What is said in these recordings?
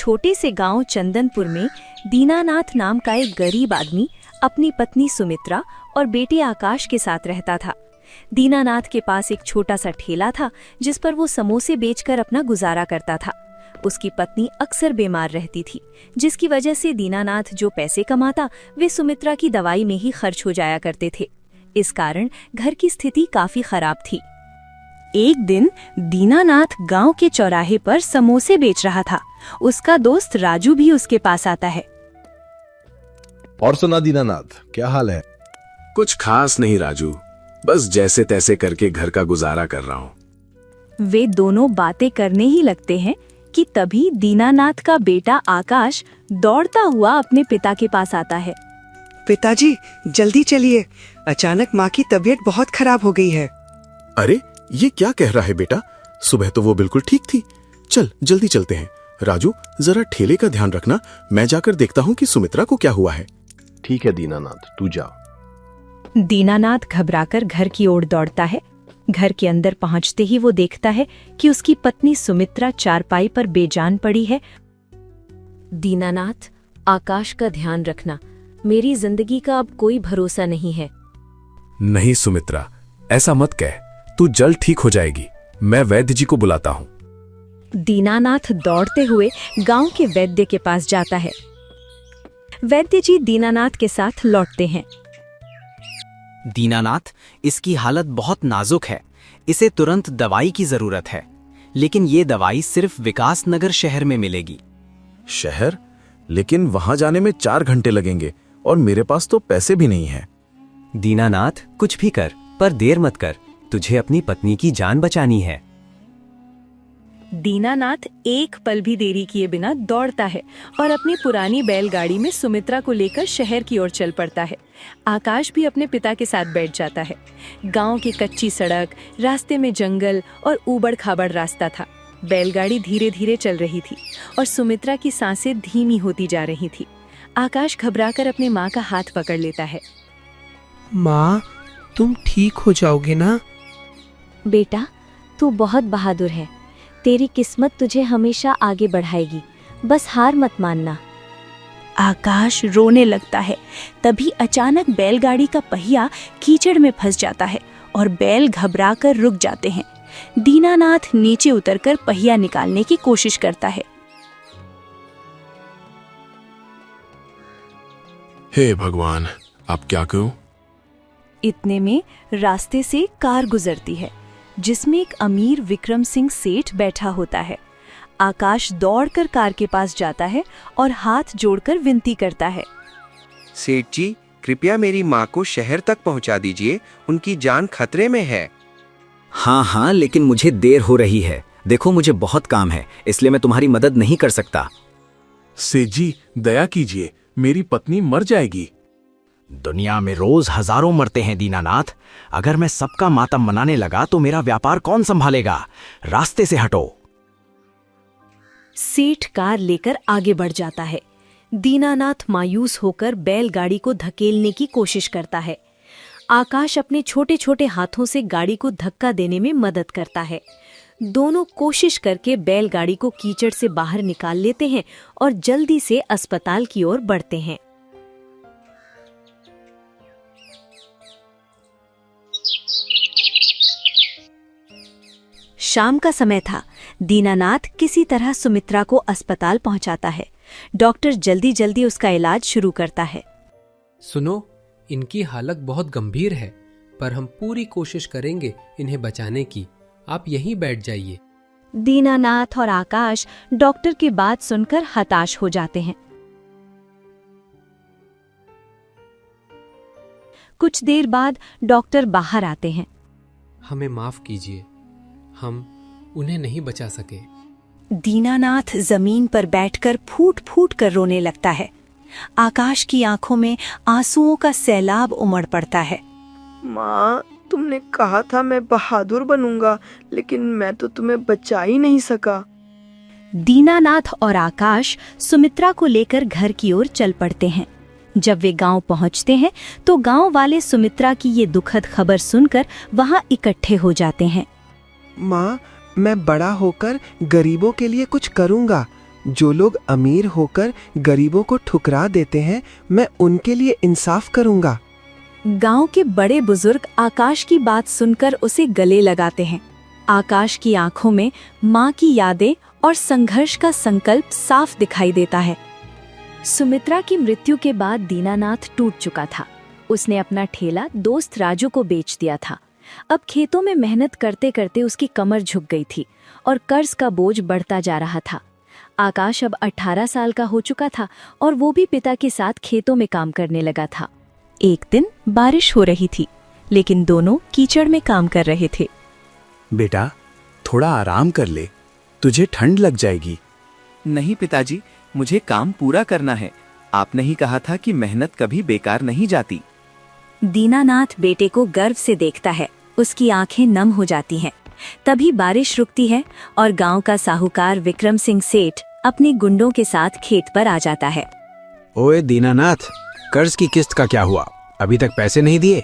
छोटे से गांव चंदनपुर में दीनानाथ नाम का एक गरीब आदमी अपनी पत्नी सुमित्रा और बेटे आकाश के साथ रहता था। दीनानाथ के पास एक छोटा सा ठेला था जिस पर वो समोसे बेचकर अपना गुजारा करता था। उसकी पत्नी अक्सर बीमार रहती थी, जिसकी वजह से दीनानाथ जो पैसे कमाता वे सुमित्रा की दवाई में ही खर्च हो जाया करते थे। इस कारण घर की स्थिति काफी खराब थी। एक दिन दीनानाथ गांव के चौराहे पर समोसे बेच रहा था। उसका दोस्त राजू भी उसके पास आता है। और सुना दीनानाथ, क्या हाल है? कुछ खास नहीं राजू, बस जैसे तैसे करके घर का गुजारा कर रहा हूँ। वे दोनों बातें करने ही लगते हैं कि तभी दीनानाथ का बेटा आकाश दौड़ता हुआ अपने पिता के पास आता है। पिताजी जल्दी चलिए, अचानक माँ की तबीयत बहुत खराब हो गई है। अरे ये क्या कह रहा है बेटा? सुबह तो वो बिल्कुल ठीक थी। चल जल्दी चलते हैं। राजू जरा ठेले का ध्यान रखना, मैं जाकर देखता हूँ कि सुमित्रा को क्या हुआ है। ठीक है दीनानाथ, तू जा। दीनानाथ घबराकर घर की ओर दौड़ता है। घर के अंदर पहुंचते ही वो देखता है कि उसकी पत्नी सुमित्रा चारपाई पर बेजान पड़ी है। दीनानाथ, आकाश का ध्यान रखना, मेरी जिंदगी का अब कोई भरोसा नहीं है। नहीं सुमित्रा, ऐसा मत कह, तू जल्द ठीक हो जाएगी। मैं वैद्य जी को बुलाता हूँ। दीनानाथ दौड़ते हुए गांव के वैद्य के पास जाता है। वैद्य जी दीनानाथ के साथ लौटते हैं। दीनानाथ, इसकी हालत बहुत नाजुक है, इसे तुरंत दवाई की जरूरत है। लेकिन ये दवाई सिर्फ विकास नगर शहर में मिलेगी। शहर? लेकिन वहां जाने में 4 घंटे लगेंगे और मेरे पास तो पैसे भी नहीं है। दीनानाथ, कुछ भी कर, पर देर मत कर, तुझे अपनी पत्नी की जान बचानी है। दीनानाथ एक पल भी देरी किए बिना दौड़ता है और अपनी पुरानी बैलगाड़ी में सुमित्रा को लेकर शहर की ओर चल पड़ता है। आकाश भी अपने पिता के साथ बैठ जाता है। गांव की कच्ची सड़क, रास्ते में जंगल और ऊबड़ खाबड़ रास्ता था। बैलगाड़ी धीरे धीरे चल रही थी और सुमित्रा की सांसें धीमी होती जा रही थी। आकाश घबराकर अपने माँ का हाथ पकड़ लेता है। माँ, तुम ठीक हो जाओगे ना? बेटा, तू बहुत बहादुर है, तेरी किस्मत तुझे हमेशा आगे बढ़ाएगी, बस हार मत मानना। आकाश रोने लगता है। तभी अचानक बैलगाड़ी का पहिया कीचड़ में फंस जाता है और बैल घबराकर रुक जाते हैं। दीनानाथ नीचे उतरकर पहिया निकालने की कोशिश करता है। हे भगवान, अब क्या करूं? इतने में रास्ते से कार गुजरती है जिसमें एक अमीर विक्रम सिंह सेठ बैठा होता है। आकाश दौड़कर कार के पास जाता है और हाथ जोड़कर विनती करता है। सेठ जी, कृपया मेरी माँ को शहर तक पहुँचा दीजिए, उनकी जान खतरे में है। हाँ हाँ, लेकिन मुझे देर हो रही है। देखो, मुझे बहुत काम है, इसलिए मैं तुम्हारी मदद नहीं कर सकता। सेठ जी, दया कीजिए, मेरी पत्नी मर जाएगी। दुनिया में रोज हजारों मरते हैं दीनानाथ। अगर मैं सबका मातम मनाने लगा तो मेरा व्यापार कौन संभालेगा? रास्ते से हटो। सेठ कार लेकर आगे बढ़ जाता है। दीनानाथ मायूस होकर बैलगाड़ी को धकेलने की कोशिश करता है। आकाश अपने छोटे छोटे हाथों से गाड़ी को धक्का देने में मदद करता है। दोनों कोशिश करके बैलगाड़ी को कीचड़ से बाहर निकाल लेते हैं और जल्दी से अस्पताल की ओर बढ़ते हैं। शाम का समय था। दीनानाथ किसी तरह सुमित्रा को अस्पताल पहुंचाता है। डॉक्टर जल्दी जल्दी उसका इलाज शुरू करता है। सुनो, इनकी हालत बहुत गंभीर है, पर हम पूरी कोशिश करेंगे इन्हें बचाने की। आप यहीं बैठ जाइए। दीनानाथ और आकाश डॉक्टर की बात सुनकर हताश हो जाते हैं। कुछ देर बाद डॉक्टर बाहर आते हैं। हमें माफ कीजिए, हम उन्हें नहीं बचा सके। दीनानाथ जमीन पर बैठकर फूट फूट कर रोने लगता है। आकाश की आंखों में आंसुओं का सैलाब उमड़ पड़ता है। माँ, तुमने कहा था मैं बहादुर बनूंगा, लेकिन मैं तो तुम्हें बचा ही नहीं सका। दीनानाथ और आकाश सुमित्रा को लेकर घर की ओर चल पड़ते हैं। जब वे गांव पहुंचते हैं तो गांव वाले सुमित्रा की ये दुखद खबर सुनकर वहां इकट्ठे हो जाते हैं। माँ, मैं बड़ा होकर गरीबों के लिए कुछ करूंगा। जो लोग अमीर होकर गरीबों को ठुकरा देते हैं, मैं उनके लिए इंसाफ करूंगा। गांव के बड़े बुजुर्ग आकाश की बात सुनकर उसे गले लगाते हैं। आकाश की आंखों में माँ की यादें और संघर्ष का संकल्प साफ दिखाई देता है। सुमित्रा की मृत्यु के बाद दीनानाथ टूट चुका था। उसने अपना ठेला दोस्त राजू को बेच दिया था। अब खेतों में मेहनत करते करते उसकी कमर झुक गई थी और कर्ज का बोझ बढ़ता जा रहा था। आकाश अब 18 साल का हो चुका था और वो भी पिता के साथ खेतों में काम करने लगा था। एक दिन बारिश हो रही थी, लेकिन दोनों कीचड़ में काम कर रहे थे। बेटा, थोड़ा आराम कर ले, तुझे ठंड लग जाएगी। नहीं पिताजी, मुझे काम पूरा करना है। आपने ही कहा था कि मेहनत कभी बेकार नहीं जाती। दीनानाथ बेटे को गर्व से देखता है। उसकी आंखें नम हो जाती हैं। तभी बारिश रुकती है और गांव का साहूकार विक्रम सिंह सेठ अपने गुंडों के साथ खेत पर आ जाता है। ओए दीनानाथ, कर्ज की किस्त का क्या हुआ? अभी तक पैसे नहीं दिए?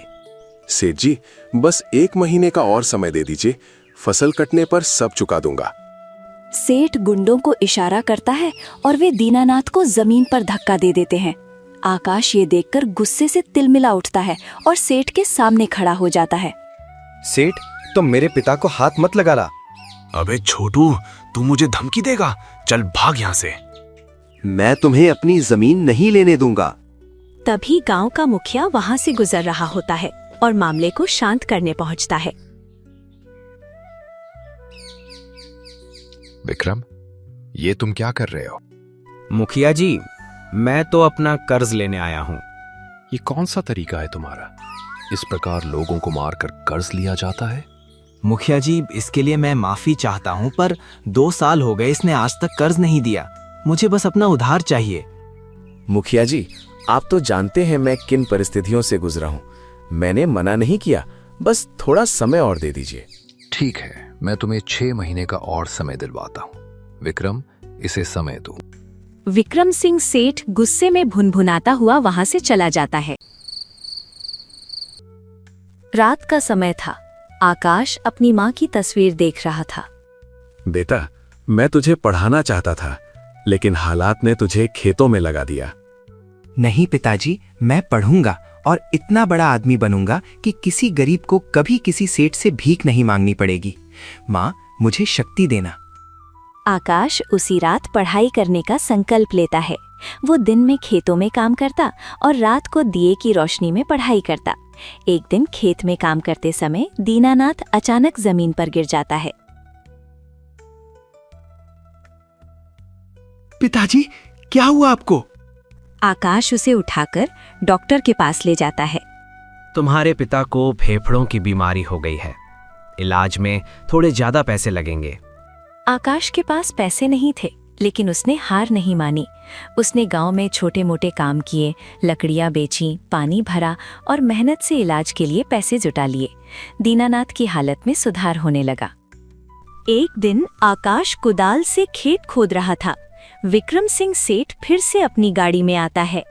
सेठ जी, बस 1 महीने का और समय दे दीजिए, फसल कटने पर सब चुका दूंगा। सेठ गुंडों को इशारा करता है और वे दीनानाथ को जमीन पर धक्का दे देते हैं। आकाश ये देखकर गुस्से से तिलमिला उठता है और सेठ के सामने खड़ा हो जाता है। सेठ, तुम मेरे पिता को हाथ मत लगाना। अबे छोटू, तू मुझे धमकी देगा? चल भाग यहाँ से। मैं तुम्हें अपनी जमीन नहीं लेने दूंगा। तभी गांव का मुखिया वहां से गुजर रहा होता है और मामले को शांत करने पहुंचता है। विक्रम, ये तुम क्या कर रहे हो? मुखिया जी, मैं तो अपना कर्ज लेने आया हूँ। ये कौन सा तरीका है तुम्हारा? इस प्रकार लोगों को मारकर कर्ज लिया जाता है? मुखिया जी, इसके लिए मैं माफी चाहता हूँ, पर 2 साल हो गए इसने आज तक कर्ज नहीं दिया। मुझे बस अपना उधार चाहिए। मुखिया जी, आप तो जानते हैं मैं किन परिस्थितियों से गुजरा हूँ। मैंने मना नहीं किया, बस थोड़ा समय और दे दीजिए। ठीक है, मैं तुम्हें 6 महीने का और समय दिलवाता हूँ। विक्रम, इसे समय दो। विक्रम सिंह सेठ गुस्से में भुनभुनाता हुआ वहां से चला जाता है। रात का समय था। आकाश अपनी माँ की तस्वीर देख रहा था। बेटा, मैं तुझे पढ़ाना चाहता था, लेकिन हालात ने तुझे खेतों में लगा दिया। नहीं पिताजी, मैं पढ़ूंगा और इतना बड़ा आदमी बनूंगा कि किसी गरीब को कभी किसी सेठ से भीख नहीं मांगनी पड़ेगी। माँ, मुझे शक्ति देना। आकाश उसी रात पढ़ाई करने का संकल्प लेता है। वो दिन में खेतों में काम करता और रात को दिए की रोशनी में पढ़ाई करता। एक दिन खेत में काम करते समय दीनानाथ अचानक जमीन पर गिर जाता है। पिताजी, क्या हुआ आपको? आकाश उसे उठाकर डॉक्टर के पास ले जाता है। तुम्हारे पिता को फेफड़ों की बीमारी हो गई है। इलाज में थोड़े ज्यादा पैसे लगेंगे। आकाश के पास पैसे नहीं थे, लेकिन उसने हार नहीं मानी। उसने गांव में छोटे मोटे काम किए, लकड़ियां बेची, पानी भरा और मेहनत से इलाज के लिए पैसे जुटा लिए। दीनानाथ की हालत में सुधार होने लगा। एक दिन आकाश कुदाल से खेत खोद रहा था। विक्रम सिंह सेठ फिर से अपनी गाड़ी में आता है।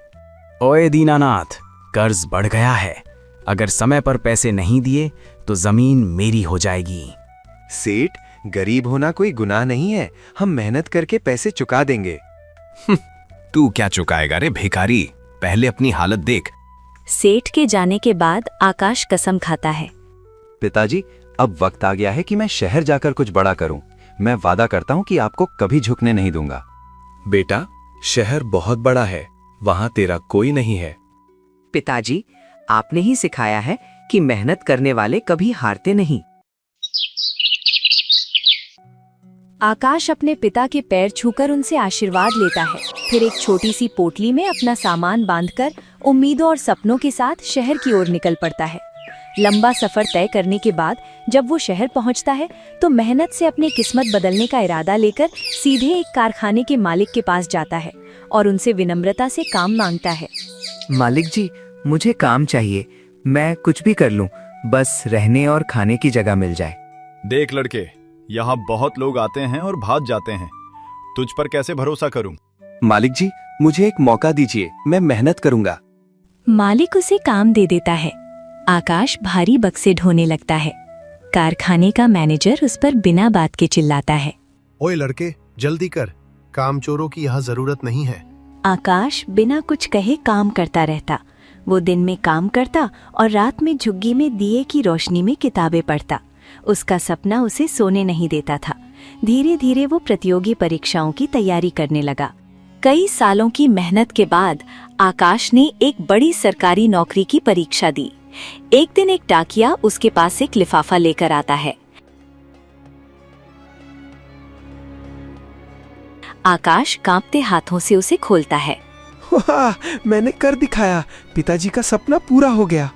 ओए दीनानाथ, कर्ज बढ़ गया है। अगर समय पर पैसे नहीं दिए तो जमीन मेरी हो जाएगी। सेठ, गरीब होना कोई गुनाह नहीं है। हम मेहनत करके पैसे चुका देंगे। तू क्या चुकाएगा रे भिखारी? पहले अपनी हालत देख। सेठ के जाने के बाद आकाश कसम खाता है। पिताजी, अब वक्त आ गया है कि मैं शहर जाकर कुछ बड़ा करूं। मैं वादा करता हूं कि आपको कभी झुकने नहीं दूंगा। बेटा, शहर बहुत बड़ा है, वहां तेरा कोई नहीं है। पिताजी, आपने ही सिखाया है कि मेहनत करने वाले कभी हारते नहीं। आकाश अपने पिता के पैर छूकर उनसे आशीर्वाद लेता है। फिर एक छोटी सी पोटली में अपना सामान बांधकर उम्मीदों और सपनों के साथ शहर की ओर निकल पड़ता है। लंबा सफर तय करने के बाद जब वो शहर पहुंचता है तो मेहनत से अपनी किस्मत बदलने का इरादा लेकर सीधे एक कारखाने के मालिक के पास जाता है और उनसे विनम्रता से काम मांगता है। मालिक जी, मुझे काम चाहिए। मैं कुछ भी कर लूं, बस रहने और खाने की जगह मिल जाए। देख लड़के, यहाँ बहुत लोग आते हैं और भाग जाते हैं। तुझ पर कैसे भरोसा करूं? मालिक जी, मुझे एक मौका दीजिए, मैं मेहनत करूंगा। मालिक उसे काम दे देता है। आकाश भारी बक्से ढोने लगता है। कारखाने का मैनेजर उस पर बिना बात के चिल्लाता है। ओए लड़के, जल्दी कर, कामचोरों की यहाँ जरूरत नहीं है। आकाश बिना कुछ कहे काम करता रहता। वो दिन में काम करता और रात में झुग्गी में दिए की रोशनी में किताबें पढ़ता। उसका सपना उसे सोने नहीं देता था। धीरे धीरे वो प्रतियोगी परीक्षाओं की तैयारी करने लगा। कई सालों की मेहनत के बाद आकाश ने एक बड़ी सरकारी नौकरी की परीक्षा दी। एक दिन एक डाकिया उसके पास एक लिफाफा लेकर आता है। आकाश कांपते हाथों से उसे खोलता है। वाह, मैंने कर दिखाया। पिताजी का सपना पूरा हो गया।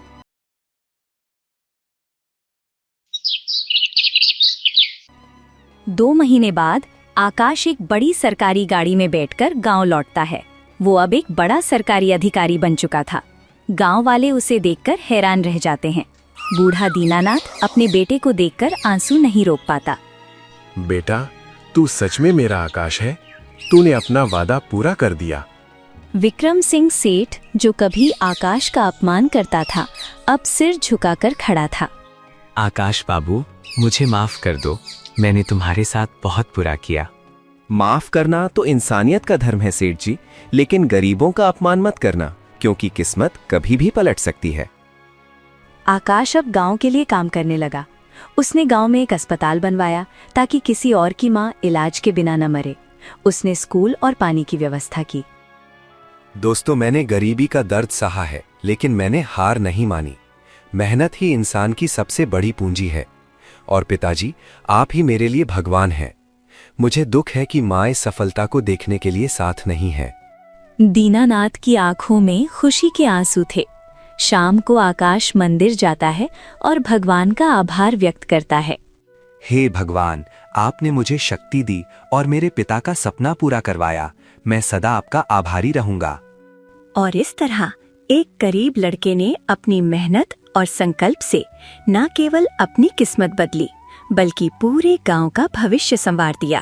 दो महीने बाद आकाश एक बड़ी सरकारी गाड़ी में बैठकर गांव लौटता है। वो अब एक बड़ा सरकारी अधिकारी बन चुका था। गांव वाले उसे देखकर हैरान रह जाते हैं। बूढ़ा दीनानाथ अपने बेटे को देखकर आंसू नहीं रोक पाता। बेटा, तू सच में मेरा आकाश है। तूने अपना वादा पूरा कर दिया। विक्रम सिंह सेठ, जो कभी आकाश का अपमान करता था, अब सिर झुकाकर खड़ा था। आकाश बाबू, मुझे माफ कर दो। मैंने तुम्हारे साथ बहुत बुरा किया। माफ करना तो इंसानियत का धर्म है सेठ जी, लेकिन गरीबों का अपमान मत करना, क्योंकि किस्मत कभी भी पलट सकती है। आकाश अब गांव के लिए काम करने लगा। उसने गांव में एक अस्पताल बनवाया ताकि किसी और की मां इलाज के बिना न मरे। उसने स्कूल और पानी की व्यवस्था की। दोस्तों, मैंने गरीबी का दर्द सहा है, लेकिन मैंने हार नहीं मानी। मेहनत ही इंसान की सबसे बड़ी पूंजी है। और पिताजी, आप ही मेरे लिए भगवान हैं। मुझे दुख है कि माँ इस सफलता को देखने के लिए साथ नहीं है। दीनानाथ की आंखों में खुशी के आंसू थे। शाम को आकाश मंदिर जाता है और भगवान का आभार व्यक्त करता है। हे भगवान, आपने मुझे शक्ति दी और मेरे पिता का सपना पूरा करवाया। मैं सदा आपका आभारी रहूंगा। और इस तरह एक गरीब लड़के ने अपनी मेहनत और संकल्प से न केवल अपनी किस्मत बदली, बल्कि पूरे गांव का भविष्य संवार दिया।